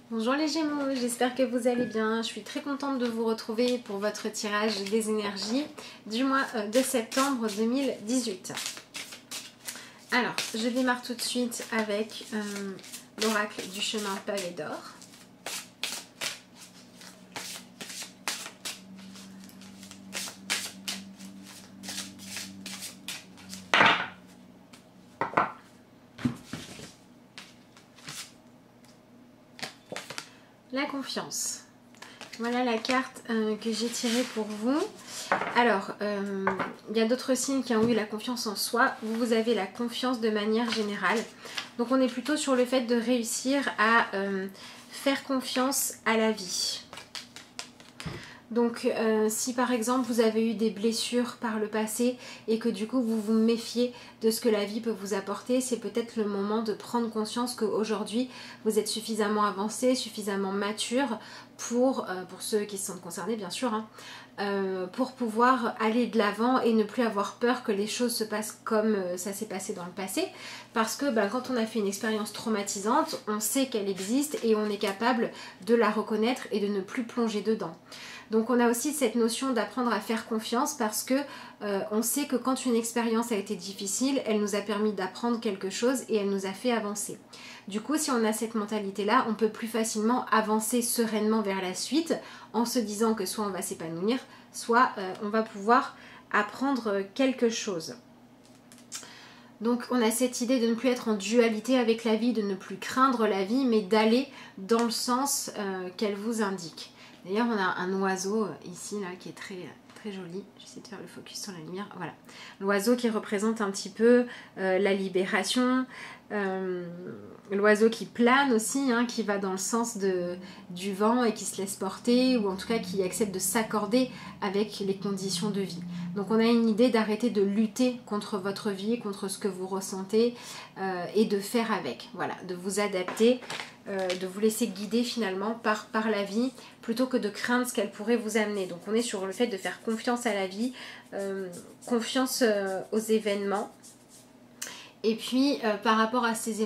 Bonjour les Gémeaux, j'espère que vous allez bien. Je suis très contente de vous retrouver pour votre tirage des énergies du mois de septembre 2018. Alors, je démarre tout de suite avec l'oracle du chemin pavé d'or. La confiance. Voilà la carte que j'ai tirée pour vous. Alors, il y a d'autres signes qui ont eu la confiance en soi. Vous avez la confiance de manière générale. Donc on est plutôt sur le fait de réussir à faire confiance à la vie. Donc si par exemple vous avez eu des blessures par le passé et que du coup vous vous méfiez de ce que la vie peut vous apporter, c'est peut-être le moment de prendre conscience qu'aujourd'hui vous êtes suffisamment avancé, suffisamment mature pour ceux qui se sentent concernés bien sûr, pour pouvoir aller de l'avant et ne plus avoir peur que les choses se passent comme ça s'est passé dans le passé, parce que quand on a fait une expérience traumatisante, on sait qu'elle existe et on est capable de la reconnaître et de ne plus plonger dedans. Donc on a aussi cette notion d'apprendre à faire confiance parce que on sait que quand une expérience a été difficile, elle nous a permis d'apprendre quelque chose et elle nous a fait avancer. Du coup, si on a cette mentalité-là, on peut plus facilement avancer sereinement vers la suite en se disant que soit on va s'épanouir, soit on va pouvoir apprendre quelque chose. Donc on a cette idée de ne plus être en dualité avec la vie, de ne plus craindre la vie, mais d'aller dans le sens qu'elle vous indique. D'ailleurs, on a un oiseau ici là qui est très joli. J'essaie de faire le focus sur la lumière. Voilà. L'oiseau qui représente un petit peu la libération. L'oiseau qui plane aussi, qui va dans le sens du vent et qui se laisse porter, ou en tout cas qui accepte de s'accorder avec les conditions de vie. Donc on a une idée d'arrêter de lutter contre votre vie, contre ce que vous ressentez et de faire avec. Voilà, de vous adapter, de vous laisser guider finalement par la vie plutôt que de craindre ce qu'elle pourrait vous amener. Donc on est sur le fait de faire confiance à la vie, confiance aux événements. Et puis par rapport à ces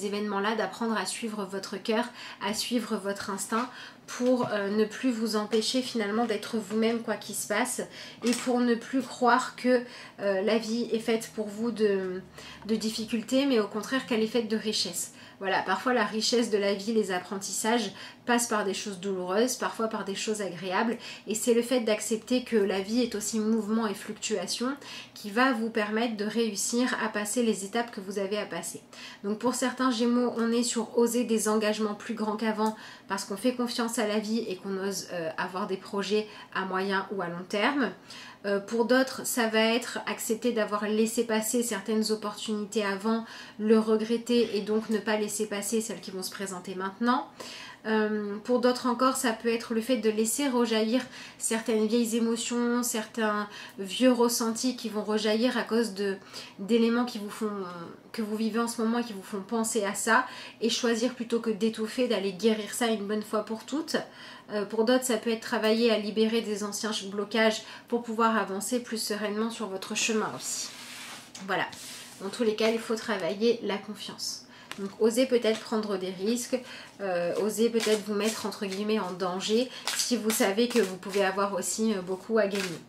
événements-là, d'apprendre à suivre votre cœur, à suivre votre instinct pour ne plus vous empêcher finalement d'être vous-même quoi qu'il se passe et pour ne plus croire que la vie est faite pour vous de difficultés, mais au contraire qu'elle est faite de richesses. Voilà, parfois la richesse de la vie, les apprentissages passent par des choses douloureuses, parfois par des choses agréables, et c'est le fait d'accepter que la vie est aussi mouvement et fluctuation qui va vous permettre de réussir à passer les étapes que vous avez à passer. Donc pour certains Gémeaux, on est sur oser des engagements plus grands qu'avant parce qu'on fait confiance à la vie et qu'on ose avoir des projets à moyen ou à long terme. Pour d'autres, ça va être accepter d'avoir laissé passer certaines opportunités avant, le regretter et donc ne pas laisser passer celles qui vont se présenter maintenant. Pour d'autres encore, ça peut être le fait de laisser rejaillir certaines vieilles émotions, certains vieux ressentis qui vont rejaillir à cause d'éléments que vous vivez en ce moment et qui vous font penser à ça, et choisir plutôt que d'étouffer, d'aller guérir ça une bonne fois pour toutes. Pour d'autres, ça peut être travailler à libérer des anciens blocages pour pouvoir avancer plus sereinement sur votre chemin aussi. Voilà, dans tous les cas, il faut travailler la confiance. Donc osez peut-être prendre des risques, osez peut-être vous mettre entre guillemets en danger si vous savez que vous pouvez avoir aussi beaucoup à gagner.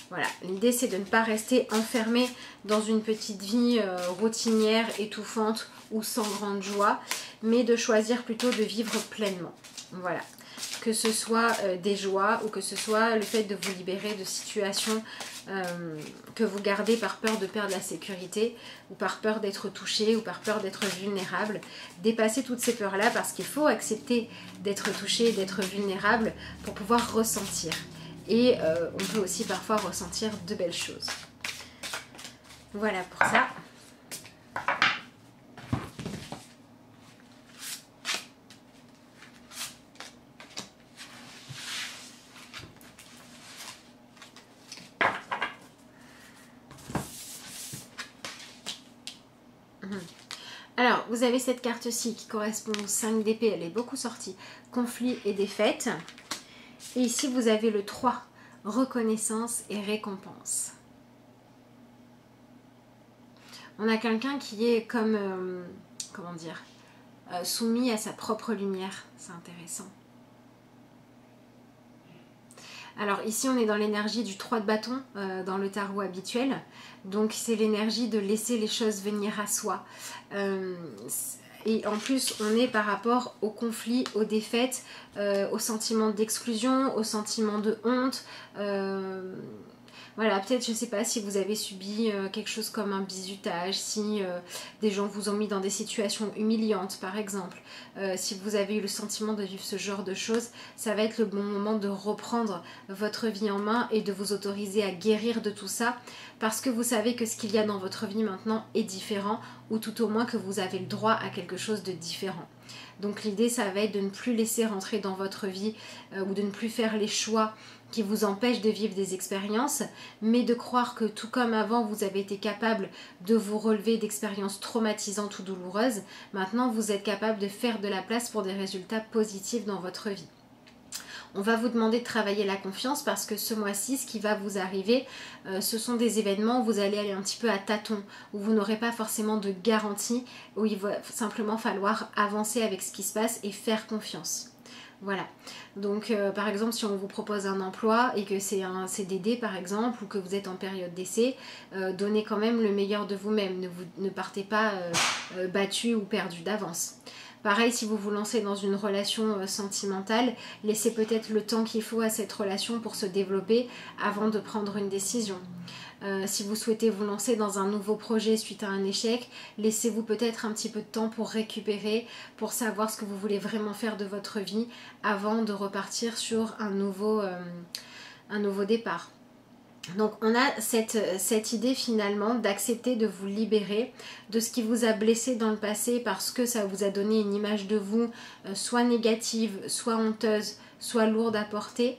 Voilà, l'idée c'est de ne pas rester enfermé dans une petite vie routinière, étouffante ou sans grande joie, mais de choisir plutôt de vivre pleinement. Voilà, que ce soit des joies ou que ce soit le fait de vous libérer de situations que vous gardez par peur de perdre la sécurité ou par peur d'être touché ou par peur d'être vulnérable. Dépassez toutes ces peurs-là parce qu'il faut accepter d'être touché, d'être vulnérable pour pouvoir ressentir. Et on peut aussi parfois ressentir de belles choses. Voilà pour ça. Alors, vous avez cette carte-ci qui correspond au 5 d'épée, elle est beaucoup sortie, conflit et défaite. Et ici, vous avez le 3, reconnaissance et récompense. On a quelqu'un qui est comme, comment dire, soumis à sa propre lumière. C'est intéressant. Alors ici on est dans l'énergie du 3 de bâton dans le tarot habituel, donc c'est l'énergie de laisser les choses venir à soi. Et en plus on est par rapport au conflit, aux défaites, au sentiment d'exclusion, au sentiment de honte. Voilà, peut-être, je ne sais pas, si vous avez subi quelque chose comme un bizutage, si des gens vous ont mis dans des situations humiliantes, par exemple. Si vous avez eu le sentiment de vivre ce genre de choses, ça va être le bon moment de reprendre votre vie en main et de vous autoriser à guérir de tout ça, parce que vous savez que ce qu'il y a dans votre vie maintenant est différent, ou tout au moins que vous avez le droit à quelque chose de différent. Donc l'idée, ça va être de ne plus laisser rentrer dans votre vie ou de ne plus faire les choix qui vous empêchent de vivre des expériences, mais de croire que tout comme avant vous avez été capable de vous relever d'expériences traumatisantes ou douloureuses, maintenant vous êtes capable de faire de la place pour des résultats positifs dans votre vie. On va vous demander de travailler la confiance parce que ce mois-ci, ce qui va vous arriver, ce sont des événements où vous allez aller un petit peu à tâtons, où vous n'aurez pas forcément de garantie, où il va simplement falloir avancer avec ce qui se passe et faire confiance. Voilà, donc par exemple si on vous propose un emploi et que c'est un CDD par exemple, ou que vous êtes en période d'essai, donnez quand même le meilleur de vous-même, ne partez pas battu ou perdu d'avance. Pareil, si vous vous lancez dans une relation sentimentale, laissez peut-être le temps qu'il faut à cette relation pour se développer avant de prendre une décision. Si vous souhaitez vous lancer dans un nouveau projet suite à un échec, laissez-vous peut-être un petit peu de temps pour récupérer, pour savoir ce que vous voulez vraiment faire de votre vie avant de repartir sur un nouveau départ. Donc on a cette idée finalement d'accepter de vous libérer de ce qui vous a blessé dans le passé parce que ça vous a donné une image de vous soit négative, soit honteuse, soit lourde à porter.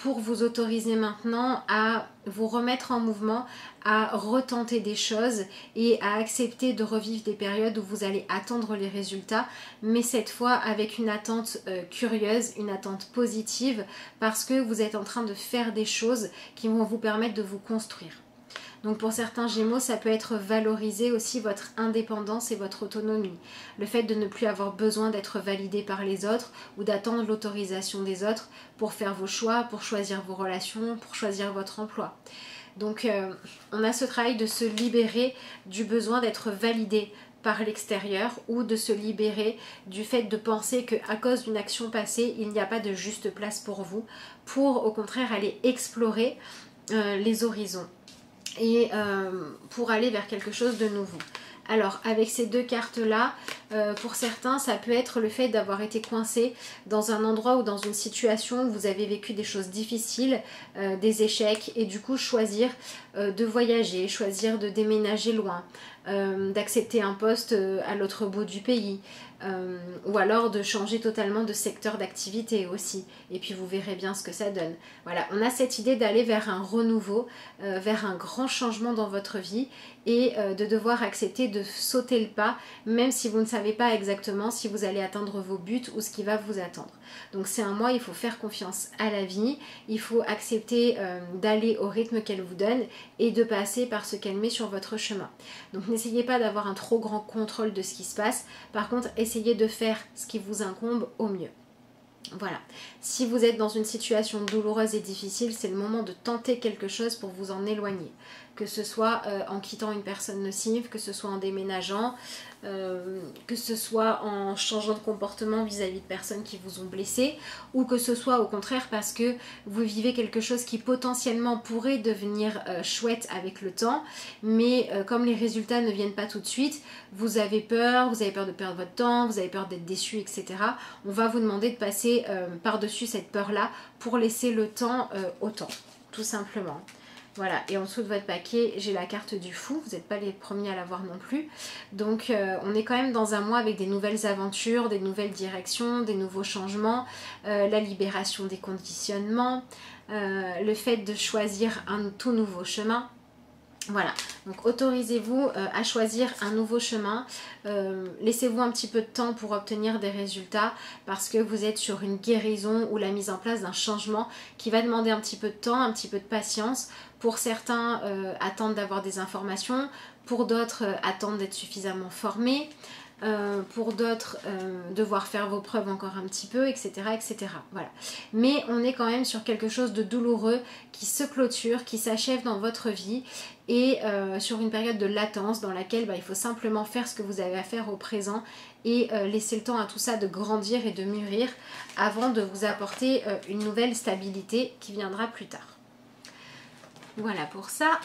Pour vous autoriser maintenant à vous remettre en mouvement, à retenter des choses et à accepter de revivre des périodes où vous allez attendre les résultats, mais cette fois avec une attente curieuse, une attente positive, parce que vous êtes en train de faire des choses qui vont vous permettre de vous construire. Donc pour certains Gémeaux, ça peut être valoriser aussi votre indépendance et votre autonomie. Le fait de ne plus avoir besoin d'être validé par les autres ou d'attendre l'autorisation des autres pour faire vos choix, pour choisir vos relations, pour choisir votre emploi. Donc on a ce travail de se libérer du besoin d'être validé par l'extérieur ou de se libérer du fait de penser qu'à cause d'une action passée, il n'y a pas de juste place pour vous, pour au contraire aller explorer les horizons et pour aller vers quelque chose de nouveau. Alors avec ces deux cartes là, pour certains ça peut être le fait d'avoir été coincé dans un endroit ou dans une situation où vous avez vécu des choses difficiles, des échecs, et du coup choisir de voyager, choisir de déménager loin, d'accepter un poste à l'autre bout du pays, ou alors de changer totalement de secteur d'activité aussi, et puis vous verrez bien ce que ça donne. Voilà, on a cette idée d'aller vers un renouveau, vers un grand changement dans votre vie, et de devoir accepter de sauter le pas, même si vous ne savez pas exactement si vous allez atteindre vos buts ou ce qui va vous attendre. Donc c'est un mois, il faut faire confiance à la vie, il faut accepter d'aller au rythme qu'elle vous donne et de passer par ce qu'elle met sur votre chemin. Donc n'essayez pas d'avoir un trop grand contrôle de ce qui se passe, par contre essayez de faire ce qui vous incombe au mieux. Voilà, si vous êtes dans une situation douloureuse et difficile, c'est le moment de tenter quelque chose pour vous en éloigner. Que ce soit en quittant une personne nocive, que ce soit en déménageant, que ce soit en changeant de comportement vis-à-vis de personnes qui vous ont blessé, ou que ce soit au contraire parce que vous vivez quelque chose qui potentiellement pourrait devenir chouette avec le temps, mais comme les résultats ne viennent pas tout de suite, vous avez peur de perdre votre temps, vous avez peur d'être déçu, etc. On va vous demander de passer par-dessus cette peur-là pour laisser le temps au temps, tout simplement. Voilà, et en dessous de votre paquet, j'ai la carte du fou, vous n'êtes pas les premiers à l'avoir non plus. Donc on est quand même dans un mois avec des nouvelles aventures, des nouvelles directions, des nouveaux changements, la libération des conditionnements, le fait de choisir un tout nouveau chemin. Voilà, donc autorisez-vous à choisir un nouveau chemin, laissez-vous un petit peu de temps pour obtenir des résultats parce que vous êtes sur une guérison ou la mise en place d'un changement qui va demander un petit peu de temps, un petit peu de patience. Pour certains, attendre d'avoir des informations, pour d'autres, attendre d'être suffisamment formés. pour d'autres devoir faire vos preuves encore un petit peu, etc., etc. Voilà. Mais on est quand même sur quelque chose de douloureux qui se clôture, qui s'achève dans votre vie et sur une période de latence dans laquelle il faut simplement faire ce que vous avez à faire au présent et laisser le temps à tout ça de grandir et de mûrir avant de vous apporter une nouvelle stabilité qui viendra plus tard. Voilà pour ça.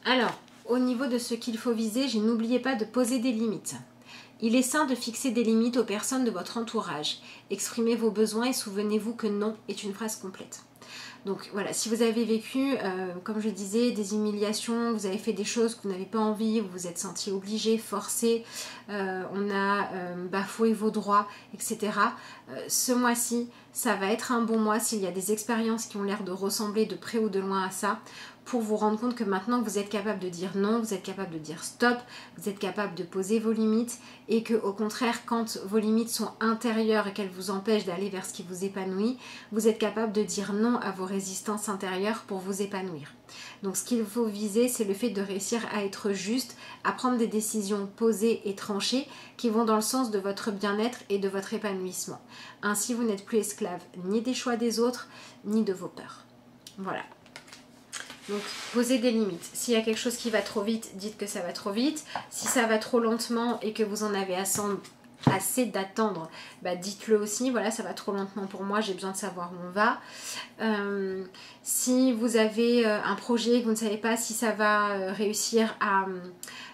Alors, au niveau de ce qu'il faut viser, n'oubliez pas de poser des limites. Il est sain de fixer des limites aux personnes de votre entourage. Exprimez vos besoins et souvenez-vous que non est une phrase complète. Donc voilà, si vous avez vécu, comme je disais, des humiliations, vous avez fait des choses que vous n'avez pas envie, vous vous êtes senti obligé, forcé, on a bafoué vos droits, etc. Ce mois-ci, ça va être un bon mois s'il y a des expériences qui ont l'air de ressembler de près ou de loin à ça, pour vous rendre compte que maintenant vous êtes capable de dire non, vous êtes capable de dire stop, vous êtes capable de poser vos limites et que au contraire quand vos limites sont intérieures et qu'elles vous empêchent d'aller vers ce qui vous épanouit, vous êtes capable de dire non à vos résistances intérieures pour vous épanouir. Donc ce qu'il faut viser, c'est le fait de réussir à être juste, à prendre des décisions posées et tranchées qui vont dans le sens de votre bien-être et de votre épanouissement. Ainsi vous n'êtes plus esclave ni des choix des autres, ni de vos peurs. Voilà. Donc, posez des limites. S'il y a quelque chose qui va trop vite, dites que ça va trop vite. Si ça va trop lentement et que vous en avez assez d'attendre, dites-le aussi. Voilà, ça va trop lentement pour moi, j'ai besoin de savoir où on va. Si vous avez un projet et que vous ne savez pas si ça va réussir à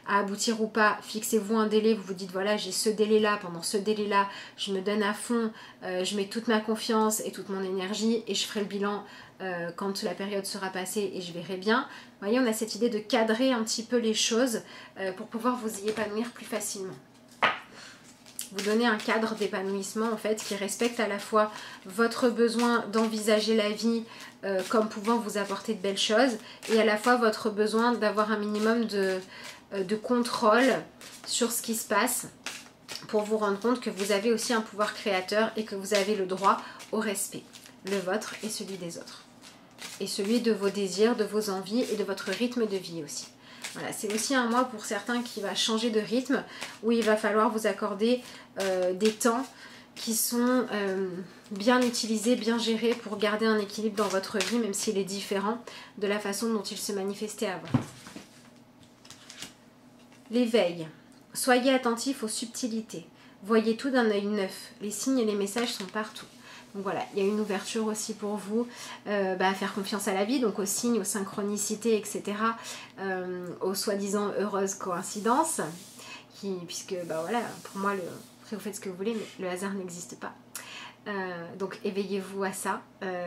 aboutir ou pas, fixez-vous un délai, vous vous dites voilà j'ai ce délai là, pendant ce délai là je me donne à fond, je mets toute ma confiance et toute mon énergie et je ferai le bilan quand la période sera passée et je verrai bien. Vous voyez, on a cette idée de cadrer un petit peu les choses pour pouvoir vous y épanouir plus facilement. Vous donnez un cadre d'épanouissement en fait qui respecte à la fois votre besoin d'envisager la vie comme pouvant vous apporter de belles choses et à la fois votre besoin d'avoir un minimum de contrôle sur ce qui se passe pour vous rendre compte que vous avez aussi un pouvoir créateur et que vous avez le droit au respect, le vôtre et celui des autres. Et celui de vos désirs, de vos envies et de votre rythme de vie aussi. Voilà, c'est aussi un mois pour certains qui va changer de rythme, où il va falloir vous accorder des temps qui sont bien utilisés, bien gérés pour garder un équilibre dans votre vie, même s'il est différent de la façon dont il se manifestait avant. L'éveil. Soyez attentifs aux subtilités. Voyez tout d'un œil neuf. Les signes et les messages sont partout. Donc voilà, il y a une ouverture aussi pour vous à faire confiance à la vie, donc aux signes, aux synchronicités, etc. Aux soi-disant heureuses coïncidences. Puisque, voilà, pour moi, après vous faites ce que vous voulez, mais le hasard n'existe pas. Donc éveillez-vous à ça,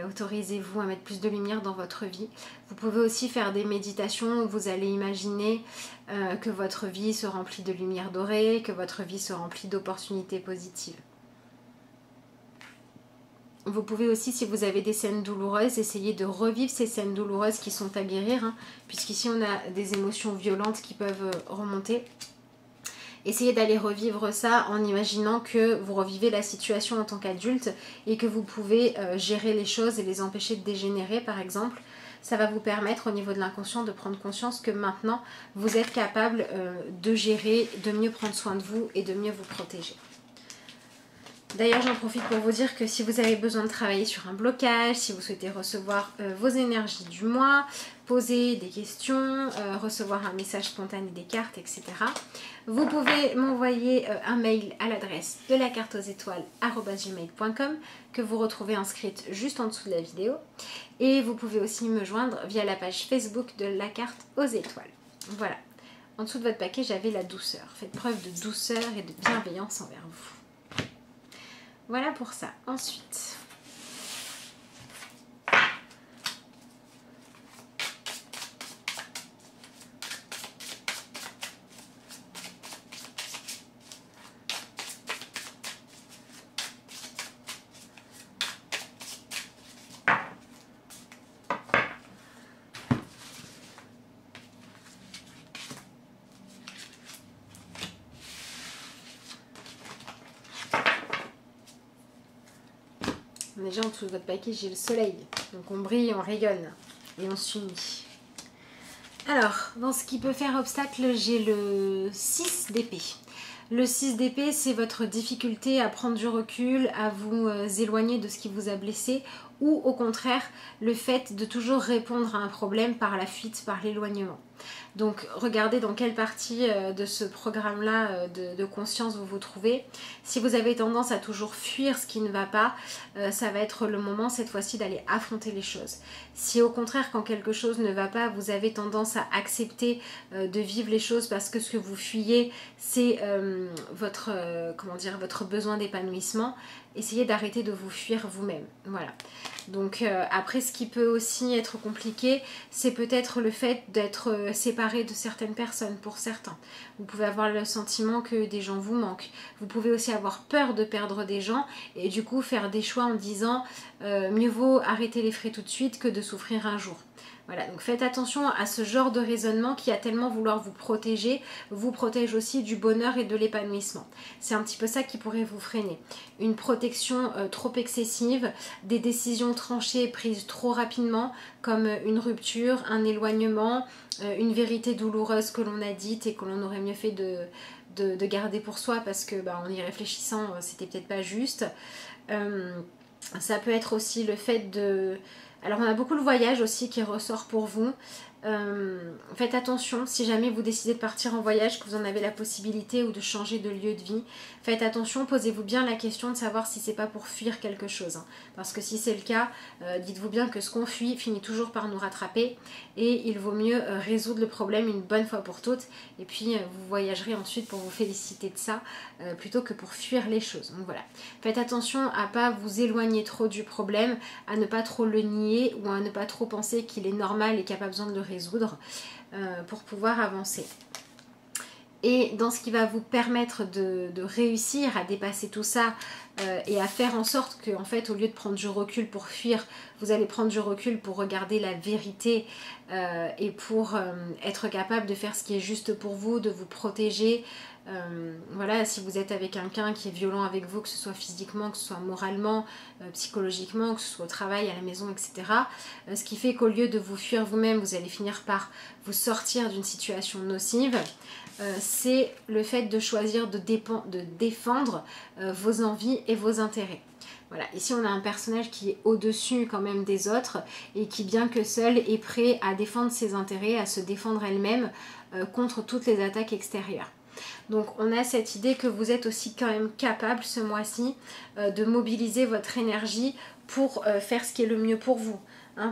autorisez-vous à mettre plus de lumière dans votre vie. Vous pouvez aussi faire des méditations où vous allez imaginer que votre vie se remplit de lumière dorée, que votre vie se remplit d'opportunités positives. Vous pouvez aussi, si vous avez des scènes douloureuses, essayer de revivre ces scènes douloureuses qui sont à guérir, puisqu'ici on a des émotions violentes qui peuvent remonter. Essayez d'aller revivre ça en imaginant que vous revivez la situation en tant qu'adulte et que vous pouvez gérer les choses et les empêcher de dégénérer par exemple. Ça va vous permettre au niveau de l'inconscient de prendre conscience que maintenant vous êtes capable de gérer, de mieux prendre soin de vous et de mieux vous protéger. D'ailleurs, j'en profite pour vous dire que si vous avez besoin de travailler sur un blocage, si vous souhaitez recevoir vos énergies du mois, poser des questions, recevoir un message spontané des cartes, etc., vous pouvez m'envoyer un mail à l'adresse de la carte aux étoiles @gmail.com que vous retrouvez inscrite juste en dessous de la vidéo. Et vous pouvez aussi me joindre via la page Facebook de la carte aux étoiles. Voilà. En dessous de votre paquet, j'avais la douceur. Faites preuve de douceur et de bienveillance envers vous. Voilà pour ça. Ensuite, Déjà en dessous de votre paquet, j'ai le soleil. Donc on brille, on rayonne et on s'unit. Alors, dans ce qui peut faire obstacle, j'ai le 6 d'épée. Le 6 d'épée, c'est votre difficulté à prendre du recul, à vous éloigner de ce qui vous a blessé, ou au contraire, le fait de toujours répondre à un problème par la fuite, par l'éloignement. Donc regardez dans quelle partie de ce programme-là de conscience vous vous trouvez. Si vous avez tendance à toujours fuir ce qui ne va pas, ça va être le moment cette fois-ci d'aller affronter les choses. Si au contraire quand quelque chose ne va pas, vous avez tendance à accepter de vivre les choses parce que ce que vous fuyez c'est votre besoin d'épanouissement, essayez d'arrêter de vous fuir vous-même. Voilà. Donc après ce qui peut aussi être compliqué, c'est peut-être le fait d'être séparé de certaines personnes pour certains. Vous pouvez avoir le sentiment que des gens vous manquent. Vous pouvez aussi avoir peur de perdre des gens et du coup faire des choix en disant mieux vaut arrêter les frais tout de suite que de souffrir un jour. Voilà, donc faites attention à ce genre de raisonnement qui a tellement vouloir vous protège aussi du bonheur et de l'épanouissement. C'est un petit peu ça qui pourrait vous freiner. Une protection trop excessive, des décisions tranchées prises trop rapidement, comme une rupture, un éloignement, une vérité douloureuse que l'on a dite et que l'on aurait mieux fait de garder pour soi parce que en y réfléchissant, c'était peut-être pas juste. Ça peut être aussi le fait de... Alors on a beaucoup le voyage aussi qui ressort pour vous. Faites attention si jamais vous décidez de partir en voyage, que vous en avez la possibilité ou de changer de lieu de vie. Faites attention, posez-vous bien la question de savoir si c'est pas pour fuir quelque chose. Parce que si c'est le cas, dites-vous bien que ce qu'on fuit finit toujours par nous rattraper et il vaut mieux résoudre le problème une bonne fois pour toutes et puis vous voyagerez ensuite pour vous féliciter de ça plutôt que pour fuir les choses. Donc voilà, faites attention à pas vous éloigner trop du problème, à ne pas trop le nier ou à ne pas trop penser qu'il est normal et qu'il n'y a pas besoin de le résoudre pour pouvoir avancer. Et dans ce qui va vous permettre de réussir à dépasser tout ça et à faire en sorte que, en fait, au lieu de prendre du recul pour fuir, vous allez prendre du recul pour regarder la vérité et pour être capable de faire ce qui est juste pour vous, de vous protéger. Voilà, si vous êtes avec quelqu'un qui est violent avec vous, que ce soit physiquement, que ce soit moralement, psychologiquement, que ce soit au travail, à la maison, etc. Ce qui fait qu'au lieu de vous fuir vous-même, vous allez finir par vous sortir d'une situation nocive. C'est le fait de choisir de défendre vos envies et vos intérêts. Voilà, ici on a un personnage qui est au-dessus quand même des autres et qui, bien que seul, est prêt à défendre ses intérêts, à se défendre elle-même contre toutes les attaques extérieures. Donc on a cette idée que vous êtes aussi quand même capable ce mois-ci de mobiliser votre énergie pour faire ce qui est le mieux pour vous.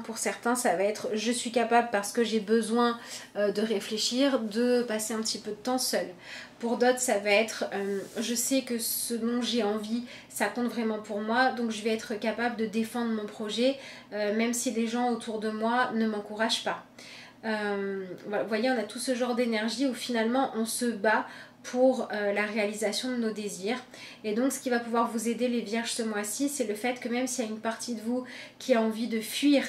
Pour certains ça va être je suis capable parce que j'ai besoin de réfléchir, de passer un petit peu de temps seul. Pour d'autres ça va être je sais que ce dont j'ai envie ça compte vraiment pour moi, donc je vais être capable de défendre mon projet même si les gens autour de moi ne m'encouragent pas. Voilà, vous voyez, on a tout ce genre d'énergie où finalement on se bat pour la réalisation de nos désirs. Et donc ce qui va pouvoir vous aider les vierges ce mois-ci, c'est le fait que même s'il y a une partie de vous qui a envie de fuir,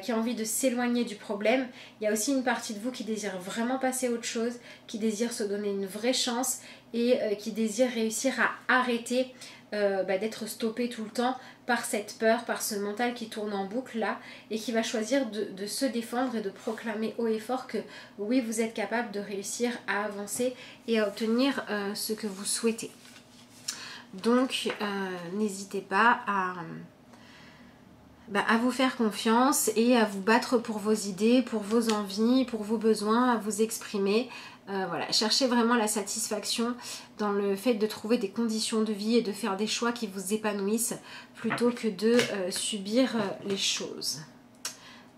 qui a envie de s'éloigner du problème, il y a aussi une partie de vous qui désire vraiment passer à autre chose, qui désire se donner une vraie chance et qui désire réussir à arrêter d'être stoppé tout le temps par cette peur, par ce mental qui tourne en boucle là et qui va choisir de se défendre et de proclamer haut et fort que oui, vous êtes capable de réussir à avancer et à obtenir ce que vous souhaitez. Donc n'hésitez pas à vous faire confiance et à vous battre pour vos idées, pour vos envies, pour vos besoins, à vous exprimer. Voilà, cherchez vraiment la satisfaction dans le fait de trouver des conditions de vie et de faire des choix qui vous épanouissent plutôt que de subir les choses.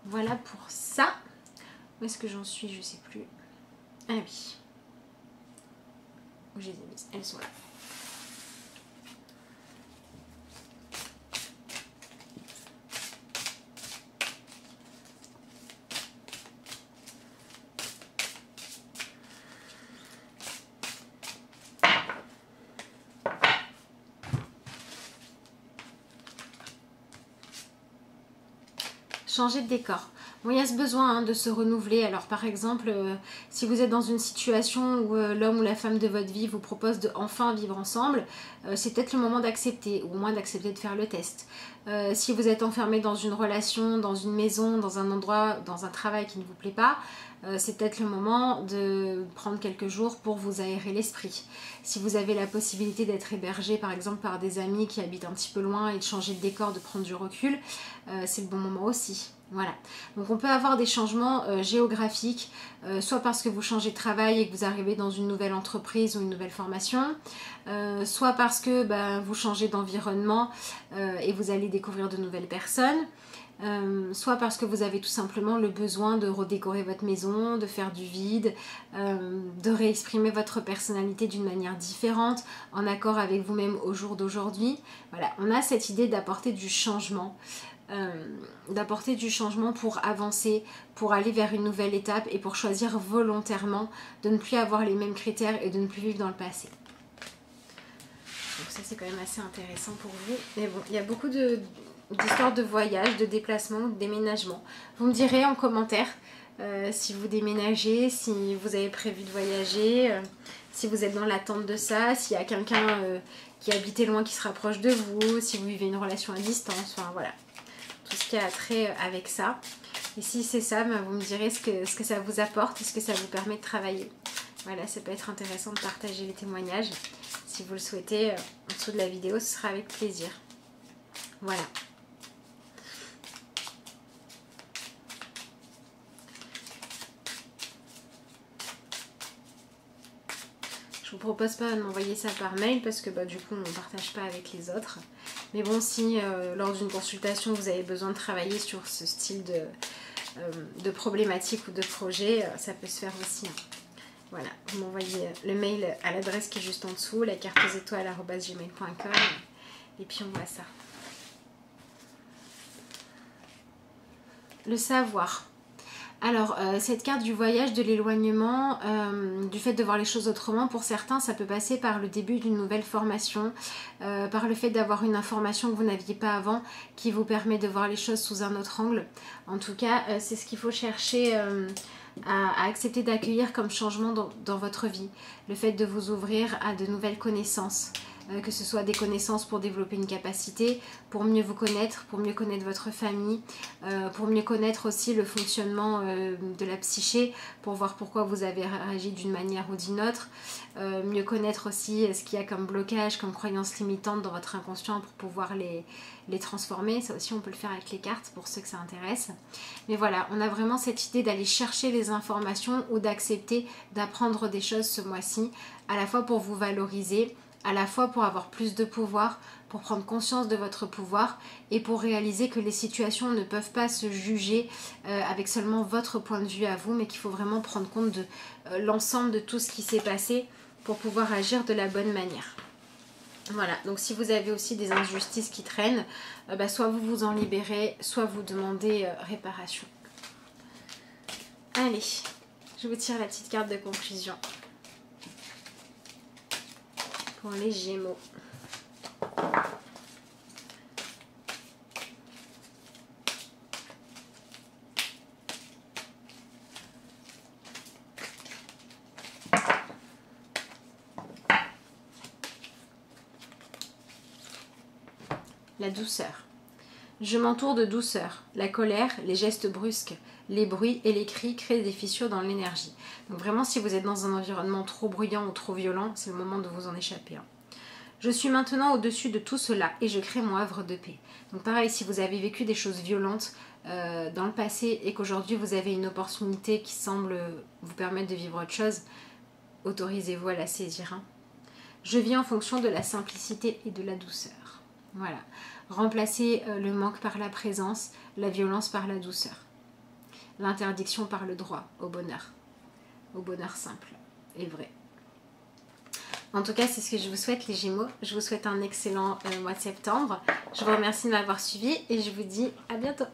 Voilà pour ça. Où est-ce que j'en suis? Je sais plus. Ah oui. Où je les ai mises? Elles sont là. Changer de décor. Bon, il y a ce besoin de se renouveler. Alors par exemple, si vous êtes dans une situation où l'homme ou la femme de votre vie vous propose de enfin vivre ensemble, c'est peut-être le moment d'accepter, ou au moins d'accepter de faire le test. Si vous êtes enfermé dans une relation, dans une maison, dans un endroit, dans un travail qui ne vous plaît pas, c'est peut-être le moment de prendre quelques jours pour vous aérer l'esprit. Si vous avez la possibilité d'être hébergé par exemple par des amis qui habitent un petit peu loin et de changer de décor, de prendre du recul, c'est le bon moment aussi. Voilà, donc on peut avoir des changements géographiques, soit parce que vous changez de travail et que vous arrivez dans une nouvelle entreprise ou une nouvelle formation, soit parce que vous changez d'environnement et vous allez découvrir de nouvelles personnes, soit parce que vous avez tout simplement le besoin de redécorer votre maison, de faire du vide, de réexprimer votre personnalité d'une manière différente, en accord avec vous-même au jour d'aujourd'hui. Voilà, on a cette idée d'apporter du changement. Pour avancer, pour aller vers une nouvelle étape et pour choisir volontairement de ne plus avoir les mêmes critères et de ne plus vivre dans le passé. Donc ça c'est quand même assez intéressant pour vous. Mais bon, il y a beaucoup d'histoires de voyage, de déplacement, de déménagement. Vous me direz en commentaire si vous déménagez, si vous avez prévu de voyager, si vous êtes dans l'attente de ça, s'il y a quelqu'un qui habite loin qui se rapproche de vous, si vous vivez une relation à distance, enfin voilà. Tout ce qui a trait avec ça. Et si c'est ça, vous me direz ce que ça vous apporte et ce que ça vous permet de travailler. Voilà, ça peut être intéressant de partager les témoignages. Si vous le souhaitez, en dessous de la vidéo, ce sera avec plaisir. Voilà. Je vous propose pas de m'envoyer ça par mail parce que du coup on ne partage pas avec les autres. Mais bon, si lors d'une consultation vous avez besoin de travailler sur ce style de problématique ou de projet, ça peut se faire aussi. Voilà, vous m'envoyez le mail à l'adresse qui est juste en dessous, la carte aux étoiles@gmail.com, et puis on voit ça. Le savoir. Alors, cette carte du voyage, de l'éloignement, du fait de voir les choses autrement, pour certains, ça peut passer par le début d'une nouvelle formation, par le fait d'avoir une information que vous n'aviez pas avant, qui vous permet de voir les choses sous un autre angle. En tout cas, c'est ce qu'il faut chercher à accepter d'accueillir comme changement dans votre vie. Le fait de vous ouvrir à de nouvelles connaissances. Que ce soit des connaissances pour développer une capacité, pour mieux vous connaître, pour mieux connaître votre famille, pour mieux connaître aussi le fonctionnement de la psyché, pour voir pourquoi vous avez réagi d'une manière ou d'une autre, mieux connaître aussi ce qu'il y a comme blocage, comme croyances limitantes dans votre inconscient pour pouvoir les transformer. Ça aussi on peut le faire avec les cartes pour ceux que ça intéresse. Mais voilà, on a vraiment cette idée d'aller chercher les informations ou d'accepter d'apprendre des choses ce mois-ci, à la fois pour vous valoriser, à la fois pour avoir plus de pouvoir, pour prendre conscience de votre pouvoir et pour réaliser que les situations ne peuvent pas se juger avec seulement votre point de vue à vous, mais qu'il faut vraiment prendre compte de l'ensemble de tout ce qui s'est passé pour pouvoir agir de la bonne manière. Voilà, donc si vous avez aussi des injustices qui traînent, soit vous vous en libérez, soit vous demandez réparation. Allez, je vous tire la petite carte de conclusion. Pour les Gémeaux. La douceur. Je m'entoure de douceur. La colère, les gestes brusques, les bruits et les cris créent des fissures dans l'énergie. Donc vraiment, si vous êtes dans un environnement trop bruyant ou trop violent, c'est le moment de vous en échapper. Je suis maintenant au-dessus de tout cela et je crée mon havre de paix. Donc pareil, si vous avez vécu des choses violentes dans le passé et qu'aujourd'hui vous avez une opportunité qui semble vous permettre de vivre autre chose, autorisez-vous à la saisir. Je vis en fonction de la simplicité et de la douceur. Voilà. Remplacez le manque par la présence, la violence par la douceur. L'interdiction par le droit au bonheur simple et vrai. En tout cas, c'est ce que je vous souhaite les Gémeaux. Je vous souhaite un excellent mois de septembre. Je vous remercie de m'avoir suivi et je vous dis à bientôt.